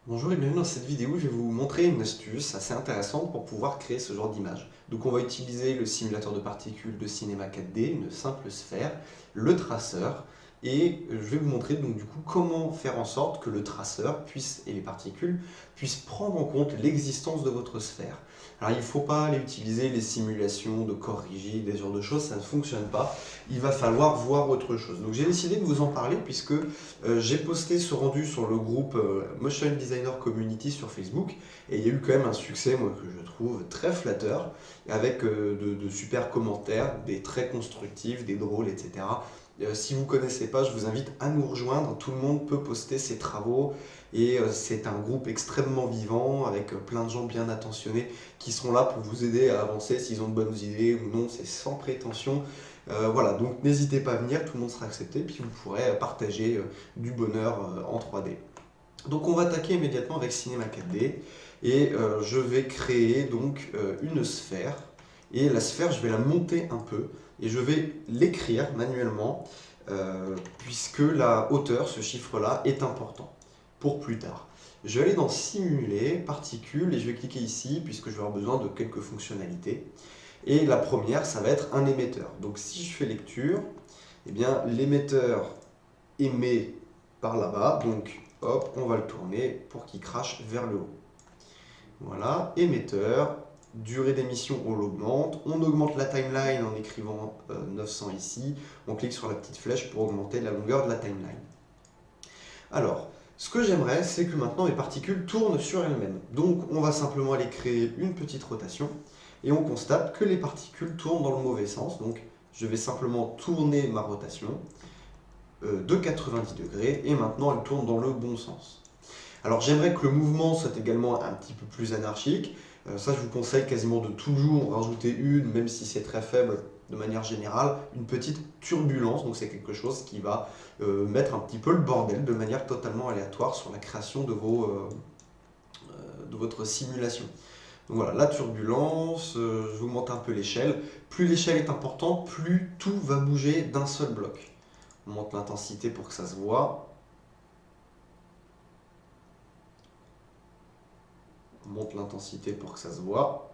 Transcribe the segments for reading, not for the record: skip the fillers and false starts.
Bonjour et bienvenue dans cette vidéo, je vais vous montrer une astuce assez intéressante pour pouvoir créer ce genre d'image. Donc on va utiliser le simulateur de particules de cinéma 4D, une simple sphère, le traceur, et je vais vous montrer donc du coup comment faire en sorte que le traceur et les particules puissent prendre en compte l'existence de votre sphère. Alors il ne faut pas aller utiliser les simulations de corps rigides, des genres de choses, ça ne fonctionne pas. Il va falloir voir autre chose. Donc j'ai décidé de vous en parler puisque j'ai posté ce rendu sur le groupe Motion Designer Community sur Facebook et il y a eu quand même un succès, moi, que je trouve très flatteur, avec de super commentaires, des très constructifs, des drôles, etc. Si vous ne connaissez pas, je vous invite à nous rejoindre. Tout le monde peut poster ses travaux et c'est un groupe extrêmement vivant avec plein de gens bien attentionnés qui seront là pour vous aider à avancer s'ils ont de bonnes idées ou non. C'est sans prétention. Voilà, donc n'hésitez pas à venir, tout le monde sera accepté, puis vous pourrez partager du bonheur en 3D. Donc on va attaquer immédiatement avec Cinema 4D et je vais créer donc une sphère et la sphère je vais la monter un peu et je vais l'écrire manuellement puisque la hauteur, ce chiffre là, est important pour plus tard. Je vais aller dans Simuler, Particules et je vais cliquer ici puisque je vais avoir besoin de quelques fonctionnalités. Et la première, ça va être un émetteur. Donc si je fais lecture, eh bien l'émetteur émet par là-bas, donc hop, on va le tourner pour qu'il crache vers le haut. Voilà, émetteur, durée d'émission, on l'augmente. On augmente la timeline en écrivant 900 ici. On clique sur la petite flèche pour augmenter la longueur de la timeline. Alors, ce que j'aimerais, c'est que maintenant mes particules tournent sur elles-mêmes. Donc, on va simplement aller créer une petite rotation et on constate que les particules tournent dans le mauvais sens. Donc, je vais simplement tourner ma rotation de 90 degrés et maintenant elle tourne dans le bon sens. Alors j'aimerais que le mouvement soit également un petit peu plus anarchique. Ça je vous conseille quasiment de toujours rajouter une, même si c'est très faible de manière générale, une petite turbulence. Donc c'est quelque chose qui va mettre un petit peu le bordel de manière totalement aléatoire sur la création de votre simulation. Donc voilà, la turbulence, je vous montre un peu l'échelle. Plus l'échelle est importante, plus tout va bouger d'un seul bloc. On monte l'intensité pour que ça se voit. On monte l'intensité pour que ça se voit.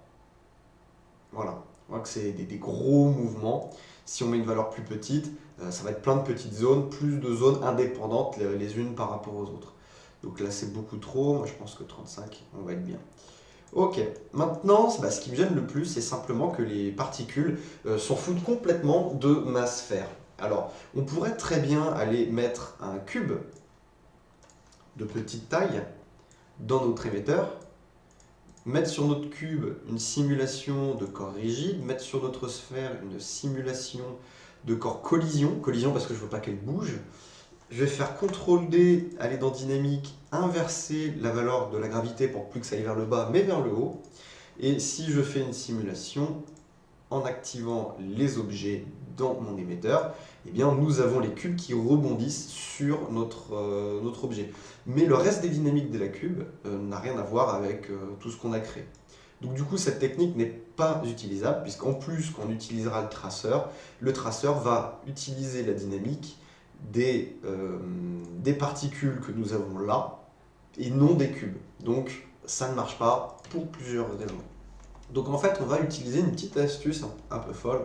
Voilà, on voit que c'est des gros mouvements. Si on met une valeur plus petite, ça va être plein de petites zones, plus de zones indépendantes les unes par rapport aux autres. Donc là c'est beaucoup trop, moi je pense que 35, on va être bien. Ok, maintenant ce qui me gêne le plus, c'est simplement que les particules s'en foutent complètement de ma sphère. Alors, on pourrait très bien aller mettre un cube de petite taille dans notre émetteur, mettre sur notre cube une simulation de corps rigide, mettre sur notre sphère une simulation de corps collision, collision parce que je ne veux pas qu'elle bouge. Je vais faire CTRL-D, aller dans dynamique, inverser la valeur de la gravité pour plus que ça aille vers le bas mais vers le haut. Et si je fais une simulation en activant les objets dans mon émetteur, eh bien, nous avons les cubes qui rebondissent sur notre objet. Mais le reste des dynamiques de la cube n'a rien à voir avec tout ce qu'on a créé. Donc du coup, cette technique n'est pas utilisable, puisqu'en plus qu'on utilisera le traceur va utiliser la dynamique des particules que nous avons là, et non des cubes. Donc ça ne marche pas pour plusieurs raisons. Donc en fait, on va utiliser une petite astuce un peu folle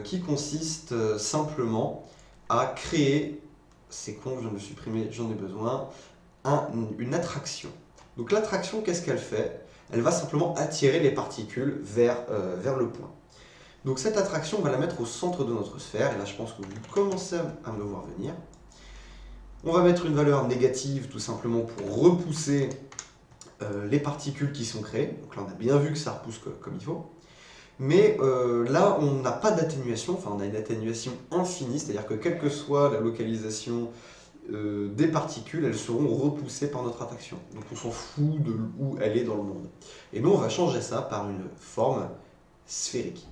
qui consiste simplement à créer, c'est con, je viens de le supprimer, j'en ai besoin, une attraction. Donc l'attraction, qu'est-ce qu'elle fait? Elle va simplement attirer les particules vers le point. Donc cette attraction, on va la mettre au centre de notre sphère, et là je pense que vous commencez à me le voir venir. On va mettre une valeur négative tout simplement pour repousser les particules qui sont créées. Donc là on a bien vu que ça repousse comme il faut. Mais là on n'a pas d'atténuation, enfin on a une atténuation infinie, c'est-à-dire que quelle que soit la localisation des particules, elles seront repoussées par notre attraction. Donc on s'en fout de où elle est dans le monde. Et nous on va changer ça par une forme sphérique.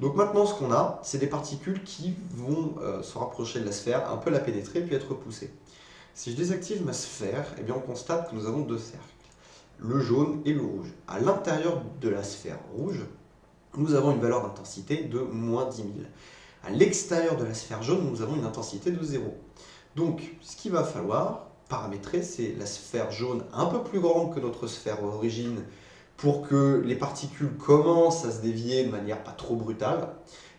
Donc maintenant ce qu'on a, c'est des particules qui vont se rapprocher de la sphère, un peu la pénétrer puis être repoussées. Si je désactive ma sphère, eh bien on constate que nous avons deux cercles, le jaune et le rouge. À l'intérieur de la sphère rouge, nous avons une valeur d'intensité de moins 10 000. À l'extérieur de la sphère jaune, nous avons une intensité de 0. Donc, ce qu'il va falloir, paramétrer, c'est la sphère jaune un peu plus grande que notre sphère origine pour que les particules commencent à se dévier de manière pas trop brutale,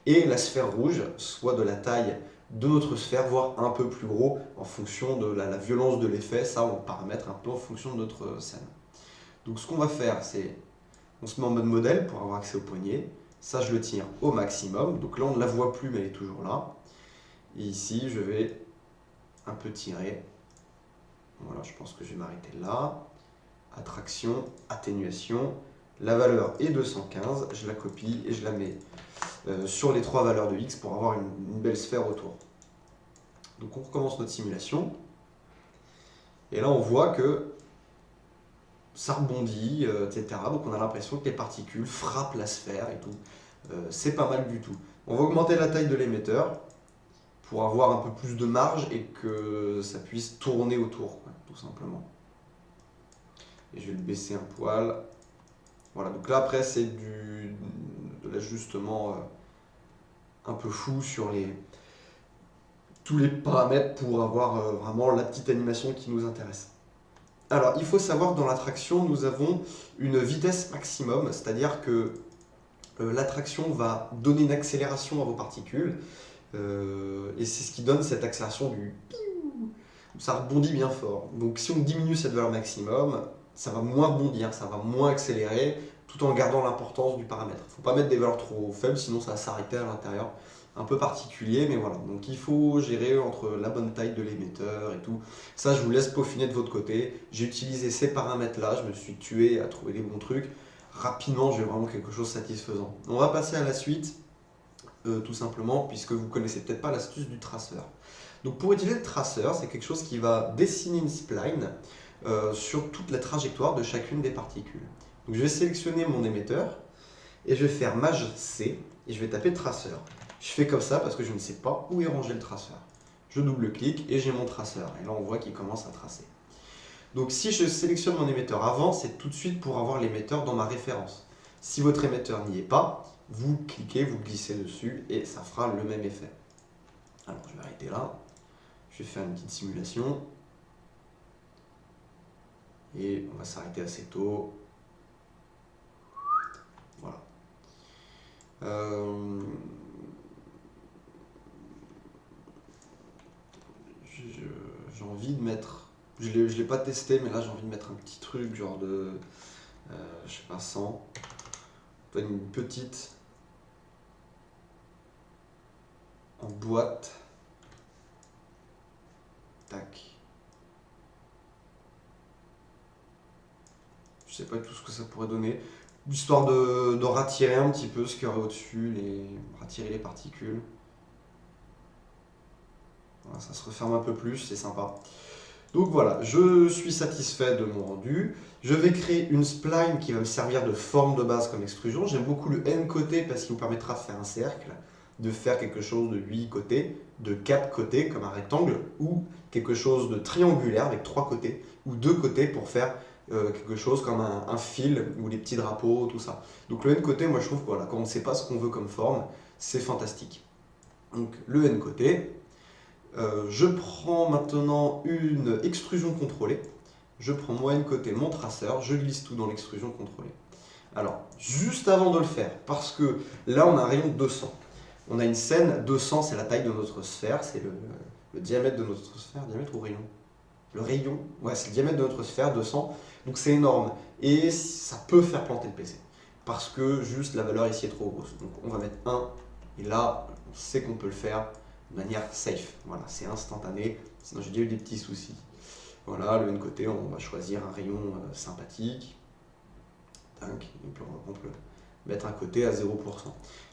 et la sphère rouge soit de la taille de notre sphère, voire un peu plus gros en fonction de la violence de l'effet. Ça, on paramètre un peu en fonction de notre scène. Donc ce qu'on va faire, c'est on se met en mode modèle pour avoir accès au poignet. Ça, je le tire au maximum. Donc là, on ne la voit plus, mais elle est toujours là. Et ici, je vais un peu tirer. Voilà, je pense que je vais m'arrêter là. Attraction, atténuation. La valeur est 215. Je la copie et je la mets sur les 3 valeurs de X pour avoir une belle sphère autour. Donc on recommence notre simulation. Et là, on voit que ça rebondit, etc. Donc on a l'impression que les particules frappent la sphère et tout. C'est pas mal du tout. On va augmenter la taille de l'émetteur pour avoir un peu plus de marge et que ça puisse tourner autour, quoi, tout simplement. Et je vais le baisser un poil. Voilà, donc là après c'est de l'ajustement un peu fou sur tous les paramètres pour avoir vraiment la petite animation qui nous intéresse. Alors, il faut savoir que dans l'attraction, nous avons une vitesse maximum, c'est-à-dire que l'attraction va donner une accélération à vos particules, et c'est ce qui donne cette accélération du piou. Ça rebondit bien fort. Donc, si on diminue cette valeur maximum, ça va moins rebondir, ça va moins accélérer, tout en gardant l'importance du paramètre. Il ne faut pas mettre des valeurs trop faibles, sinon ça va s'arrêter à l'intérieur. Un peu particulier, mais voilà. Donc il faut gérer entre la bonne taille de l'émetteur et tout. Ça, je vous laisse peaufiner de votre côté. J'ai utilisé ces paramètres-là, je me suis tué à trouver les bons trucs. Rapidement, j'ai vraiment quelque chose de satisfaisant. On va passer à la suite, tout simplement, puisque vous ne connaissez peut-être pas l'astuce du traceur. Donc pour utiliser le traceur, c'est quelque chose qui va dessiner une spline sur toute la trajectoire de chacune des particules. Donc je vais sélectionner mon émetteur et je vais faire Maj C et je vais taper traceur. Je fais comme ça parce que je ne sais pas où est rangé le traceur. Je double-clique et j'ai mon traceur. Et là, on voit qu'il commence à tracer. Donc si je sélectionne mon émetteur avant, c'est tout de suite pour avoir l'émetteur dans ma référence. Si votre émetteur n'y est pas, vous cliquez, vous glissez dessus et ça fera le même effet. Alors, je vais arrêter là. Je vais faire une petite simulation. Et on va s'arrêter assez tôt. Voilà. J'ai envie de mettre, je l'ai pas testé, mais là j'ai envie de mettre un petit truc genre de, je sais pas, 100, une petite en boîte, tac. Je sais pas tout ce que ça pourrait donner, histoire de ratirer un petit peu ce qu'il y aurait au-dessus, ratirer les particules. Voilà, ça se referme un peu plus, c'est sympa. Donc voilà, je suis satisfait de mon rendu. Je vais créer une spline qui va me servir de forme de base comme extrusion. J'aime beaucoup le N côté parce qu'il nous permettra de faire un cercle, de faire quelque chose de 8 côtés, de 4 côtés comme un rectangle, ou quelque chose de triangulaire avec 3 côtés, ou 2 côtés pour faire quelque chose comme un fil, ou les petits drapeaux, tout ça. Donc le N côté, moi je trouve que voilà, quand on ne sait pas ce qu'on veut comme forme, c'est fantastique. Donc le N côté. Je prends maintenant une extrusion contrôlée. Je prends moi N côté mon traceur, je glisse tout dans l'extrusion contrôlée. Alors, juste avant de le faire, parce que là on a un rayon de 200. On a une scène, 200 c'est la taille de notre sphère, c'est le diamètre de notre sphère, diamètre ou rayon? Le rayon, ouais, c'est le diamètre de notre sphère, 200, donc c'est énorme. Et ça peut faire planter le PC, parce que juste la valeur ici est trop grosse. Donc on va mettre 1, et là on sait qu'on peut le faire de manière safe. Voilà, c'est instantané, sinon j'ai déjà eu des petits soucis. Voilà, le N côté, on va choisir un rayon sympathique. Tac, et puis on peut mettre un côté à 0%.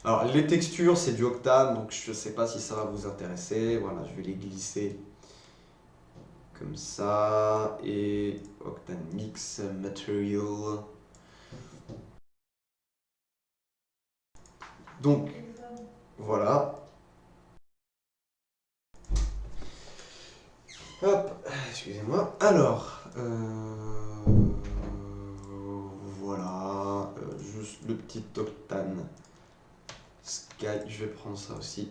Alors les textures, c'est du Octane, donc je ne sais pas si ça va vous intéresser. Voilà, je vais les glisser comme ça, et Octane Mix Material. Donc, voilà. Hop, excusez-moi. Alors, voilà, juste le petit Octane Sky, je vais prendre ça aussi.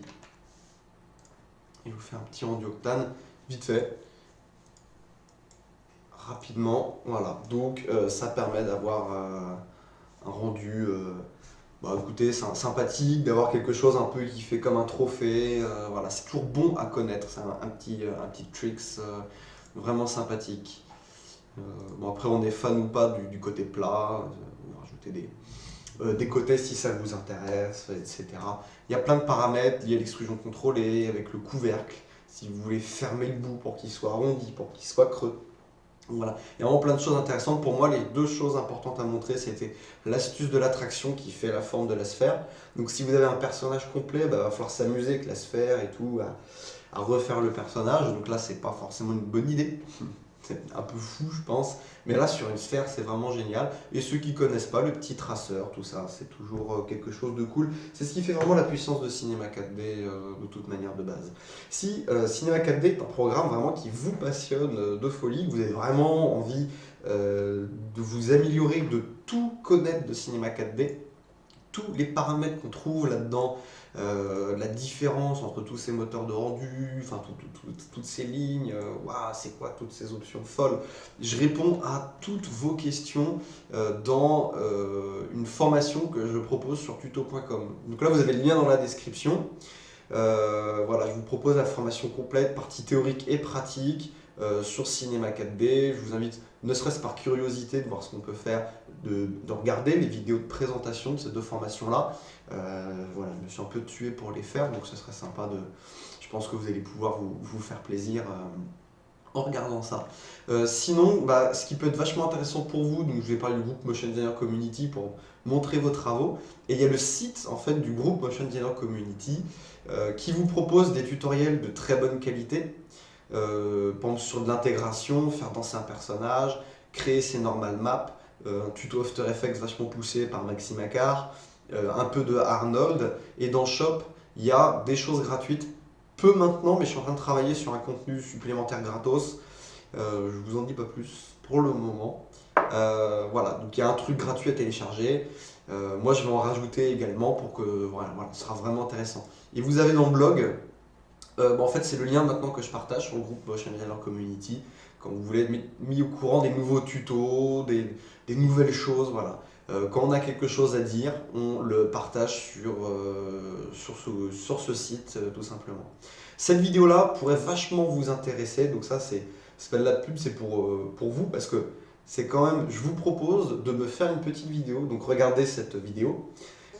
Et vous faire un petit rendu Octane, vite fait. rapidement. Voilà, donc ça permet d'avoir un rendu écoutez, sympathique, d'avoir quelque chose un peu qui fait comme un trophée. Voilà, c'est toujours bon à connaître, c'est un petit tricks vraiment sympathique. Bon, après, on est fan ou pas du côté plat, on va rajouter des côtés si ça vous intéresse, etc. Il y a plein de paramètres liés à l'extrusion contrôlée, avec le couvercle, si vous voulez fermer le bout pour qu'il soit arrondi, pour qu'il soit creux. Voilà, il y a vraiment plein de choses intéressantes. Pour moi, les deux choses importantes à montrer, c'était l'astuce de l'attraction qui fait la forme de la sphère. Donc si vous avez un personnage complet, il va falloir s'amuser avec la sphère et tout, à refaire le personnage. Donc là, c'est pas forcément une bonne idée. C'est un peu fou, je pense. Mais là, sur une sphère, c'est vraiment génial. Et ceux qui connaissent pas, le petit traceur, tout ça, c'est toujours quelque chose de cool. C'est ce qui fait vraiment la puissance de Cinema 4D de toute manière de base. Si Cinema 4D est un programme vraiment qui vous passionne de folie, que vous avez vraiment envie de vous améliorer, de tout connaître de Cinema 4D, tous les paramètres qu'on trouve là-dedans, la différence entre tous ces moteurs de rendu, enfin toutes ces lignes, waouh, c'est quoi toutes ces options folles. Je réponds à toutes vos questions dans une formation que je propose sur tuto.com. Donc là, vous avez le lien dans la description. Voilà, je vous propose la formation complète, partie théorique et pratique sur Cinema 4D. Je vous invite, ne serait-ce par curiosité, de voir ce qu'on peut faire, de regarder les vidéos de présentation de ces deux formations-là. Voilà, je me suis un peu tué pour les faire, donc ce serait sympa de... Je pense que vous allez pouvoir vous faire plaisir en regardant ça. Sinon, ce qui peut être vachement intéressant pour vous, donc je vais parler du groupe Motion Designer Community pour montrer vos travaux. Et il y a le site en fait du groupe Motion Designer Community qui vous propose des tutoriels de très bonne qualité. Par exemple sur de l'intégration, faire danser un personnage, créer ses normal maps, un tuto After Effects vachement poussé par Maxime Accard, un peu de Arnold. Et dans Shop, il y a des choses gratuites. Peu maintenant, mais je suis en train de travailler sur un contenu supplémentaire gratos. Je vous en dis pas plus pour le moment. Voilà, donc il y a un truc gratuit à télécharger. Moi, je vais en rajouter également pour que voilà, ce sera vraiment intéressant. Et vous avez dans le blog, en fait, c'est le lien maintenant que je partage sur le groupe Motion Designer Community. Quand vous voulez être mis au courant des nouveaux tutos, des nouvelles choses, voilà. Quand on a quelque chose à dire, on le partage sur ce site, tout simplement. Cette vidéo-là pourrait vachement vous intéresser, donc ça, c'est pas de la pub, c'est pour vous, parce que c'est quand même, je vous propose de me faire une petite vidéo, donc regardez cette vidéo.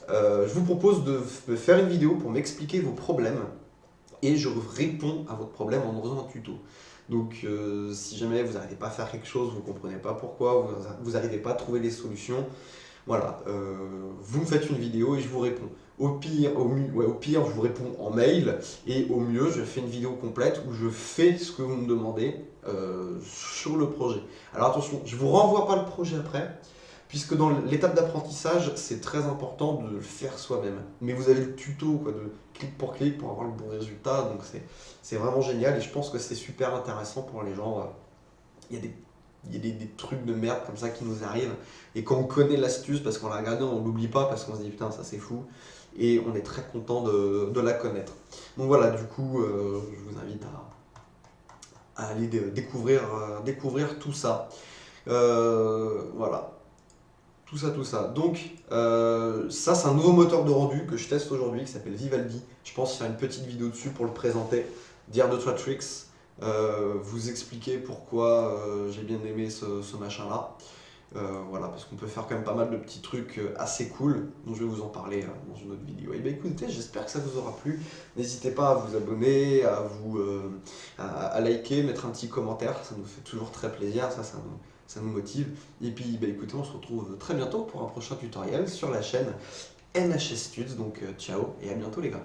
Je vous propose de me faire une vidéo pour m'expliquer vos problèmes, et je réponds à votre problème en faisant un tuto. Donc si jamais vous n'arrivez pas à faire quelque chose, vous ne comprenez pas pourquoi, vous n'arrivez pas à trouver les solutions, voilà, vous me faites une vidéo et je vous réponds. Au pire, je vous réponds en mail, et au mieux, je fais une vidéo complète où je fais ce que vous me demandez sur le projet. Alors attention, je ne vous renvoie pas le projet après, puisque dans l'étape d'apprentissage, c'est très important de le faire soi-même. Mais vous avez le tuto quoi, de clic pour avoir le bon résultat, donc c'est vraiment génial, et je pense que c'est super intéressant pour les gens. Il y a des trucs de merde comme ça qui nous arrivent, et quand on connaît l'astuce, parce qu'on l'a regardé, on l'oublie pas, parce qu'on se dit putain ça c'est fou, et on est très content de la connaître. Donc voilà, du coup, je vous invite à aller découvrir tout ça. Voilà. Tout ça. Donc, ça, c'est un nouveau moteur de rendu que je teste aujourd'hui qui s'appelle Vivaldi. Je pense faire une petite vidéo dessus pour le présenter, dire 2-3 tricks, vous expliquer pourquoi j'ai bien aimé ce machin-là. Voilà, parce qu'on peut faire quand même pas mal de petits trucs assez cool, dont je vais vous en parler dans une autre vidéo. Et bien écoutez, j'espère que ça vous aura plu. N'hésitez pas à vous abonner, à liker, mettre un petit commentaire, ça nous fait toujours très plaisir, ça nous motive. Et puis écoutez, on se retrouve très bientôt pour un prochain tutoriel sur la chaîne NHS Studs. Donc ciao et à bientôt les gars.